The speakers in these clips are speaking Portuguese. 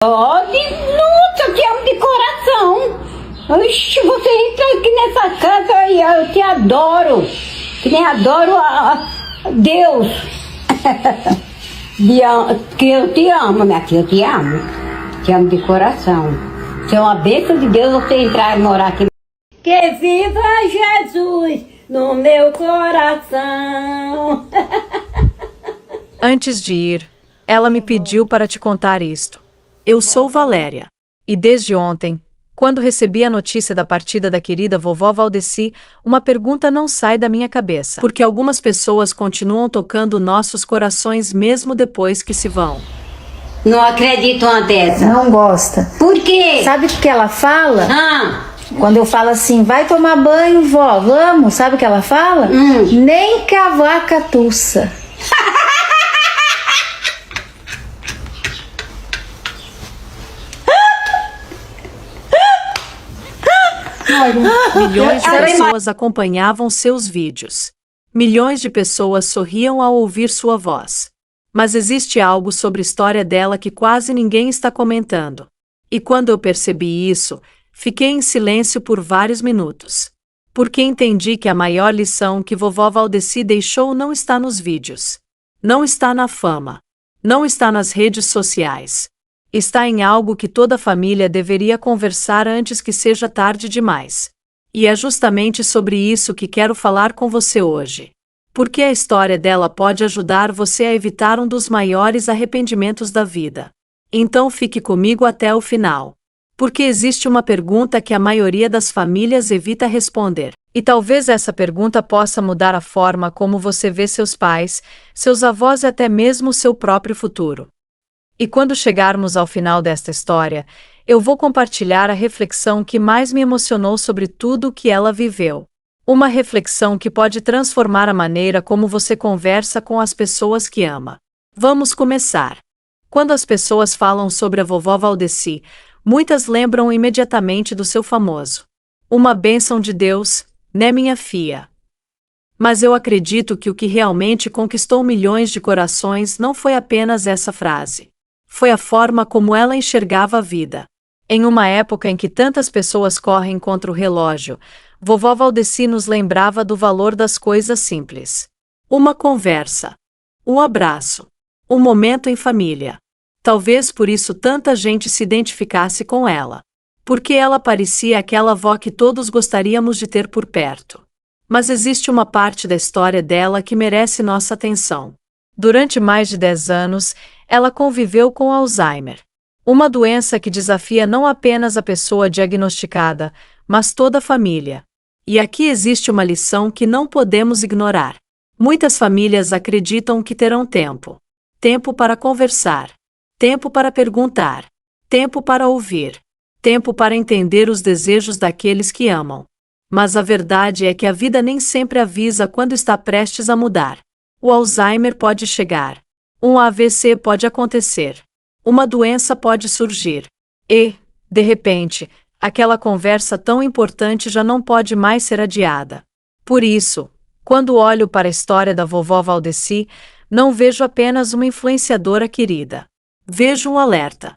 Pode, nossa, eu te amo de coração. Oxe, você entra aqui nessa casa e eu te adoro. Que nem adoro a Deus. Que eu te amo, minha filha, eu te amo. Te amo de coração. Se é uma bênção de Deus você entrar e morar aqui. Que viva Jesus no meu coração. Antes de ir, ela me pediu para te contar isto. Eu sou Valéria. E desde ontem, quando recebi a notícia da partida da querida vovó Valdeci, uma pergunta não sai da minha cabeça. Porque algumas pessoas continuam tocando nossos corações mesmo depois que se vão. Não acredito uma dessa. Não gosta. Por quê? Sabe o que ela fala? Quando Quando eu falo assim, vai tomar banho, vó, vamos, sabe o que ela fala? Nem que a vaca tussa. Milhões de pessoas acompanhavam seus vídeos. Milhões de pessoas sorriam ao ouvir sua voz. Mas existe algo sobre a história dela que quase ninguém está comentando. E quando eu percebi isso, fiquei em silêncio por vários minutos. Porque entendi que a maior lição que vovó Valdeci deixou não está nos vídeos. Não está na fama. Não está nas redes sociais. Está em algo que toda família deveria conversar antes que seja tarde demais. E é justamente sobre isso que quero falar com você hoje. Porque a história dela pode ajudar você a evitar um dos maiores arrependimentos da vida. Então fique comigo até o final. Porque existe uma pergunta que a maioria das famílias evita responder. E talvez essa pergunta possa mudar a forma como você vê seus pais, seus avós e até mesmo seu próprio futuro. E quando chegarmos ao final desta história, eu vou compartilhar a reflexão que mais me emocionou sobre tudo o que ela viveu. Uma reflexão que pode transformar a maneira como você conversa com as pessoas que ama. Vamos começar. Quando as pessoas falam sobre a vovó Valdeci, muitas lembram imediatamente do seu famoso "Uma bênção de Deus, né, minha filha?". Mas eu acredito que o que realmente conquistou milhões de corações não foi apenas essa frase. Foi a forma como ela enxergava a vida. Em uma época em que tantas pessoas correm contra o relógio, vovó Valdeci nos lembrava do valor das coisas simples. Uma conversa. Um abraço. Um momento em família. Talvez por isso tanta gente se identificasse com ela. Porque ela parecia aquela avó que todos gostaríamos de ter por perto. Mas existe uma parte da história dela que merece nossa atenção. Durante mais de 10 anos, ela conviveu com Alzheimer. Uma doença que desafia não apenas a pessoa diagnosticada, mas toda a família. E aqui existe uma lição que não podemos ignorar. Muitas famílias acreditam que terão tempo. Tempo para conversar. Tempo para perguntar. Tempo para ouvir. Tempo para entender os desejos daqueles que amam. Mas a verdade é que a vida nem sempre avisa quando está prestes a mudar. O Alzheimer pode chegar. Um AVC pode acontecer. Uma doença pode surgir. E, de repente, aquela conversa tão importante já não pode mais ser adiada. Por isso, quando olho para a história da vovó Valdeci, não vejo apenas uma influenciadora querida. Vejo um alerta.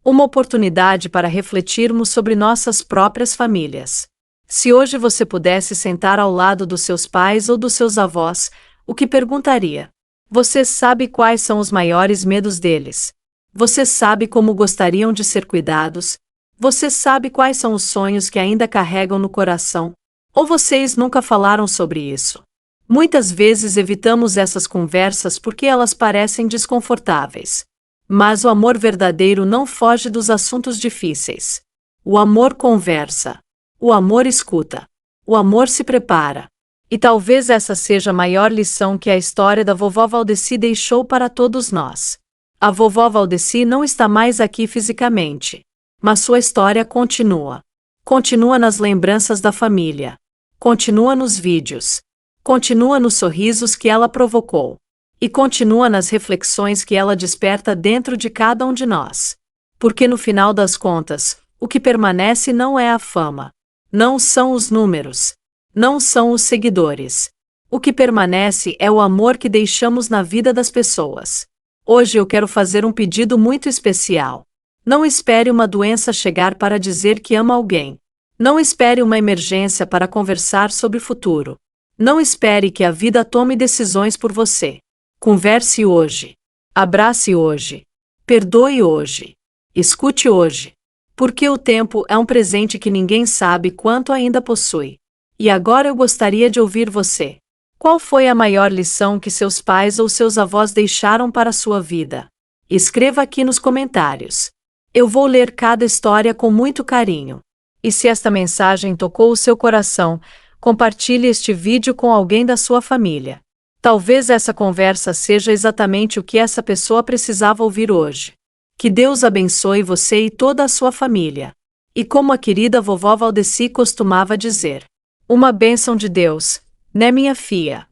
Uma oportunidade para refletirmos sobre nossas próprias famílias. Se hoje você pudesse sentar ao lado dos seus pais ou dos seus avós, o que perguntaria? Você sabe quais são os maiores medos deles? Você sabe como gostariam de ser cuidados? Você sabe quais são os sonhos que ainda carregam no coração? Ou vocês nunca falaram sobre isso? Muitas vezes evitamos essas conversas porque elas parecem desconfortáveis. Mas o amor verdadeiro não foge dos assuntos difíceis. O amor conversa. O amor escuta. O amor se prepara. E talvez essa seja a maior lição que a história da vovó Valdeci deixou para todos nós. A vovó Valdeci não está mais aqui fisicamente. Mas sua história continua. Continua nas lembranças da família. Continua nos vídeos. Continua nos sorrisos que ela provocou. E continua nas reflexões que ela desperta dentro de cada um de nós. Porque no final das contas, o que permanece não é a fama. Não são os números. Não são os seguidores. O que permanece é o amor que deixamos na vida das pessoas. Hoje eu quero fazer um pedido muito especial. Não espere uma doença chegar para dizer que ama alguém. Não espere uma emergência para conversar sobre o futuro. Não espere que a vida tome decisões por você. Converse hoje. Abrace hoje. Perdoe hoje. Escute hoje. Porque o tempo é um presente que ninguém sabe quanto ainda possui. E agora eu gostaria de ouvir você. Qual foi a maior lição que seus pais ou seus avós deixaram para a sua vida? Escreva aqui nos comentários. Eu vou ler cada história com muito carinho. E se esta mensagem tocou o seu coração, compartilhe este vídeo com alguém da sua família. Talvez essa conversa seja exatamente o que essa pessoa precisava ouvir hoje. Que Deus abençoe você e toda a sua família. E como a querida vovó Valdeci costumava dizer, uma bênção de Deus, né, minha filha?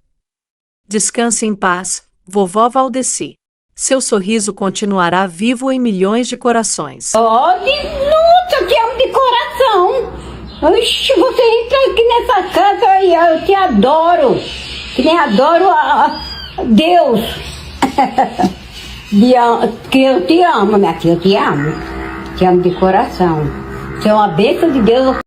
Descanse em paz, vovó Valdeci. Seu sorriso continuará vivo em milhões de corações. Oh, nossa, te amo de coração. Oxe, você entra aqui nessa casa e eu te adoro. Que nem adoro a Deus. Que eu te amo, minha filha, eu te amo. Te amo de coração. Você é uma bênção de Deus.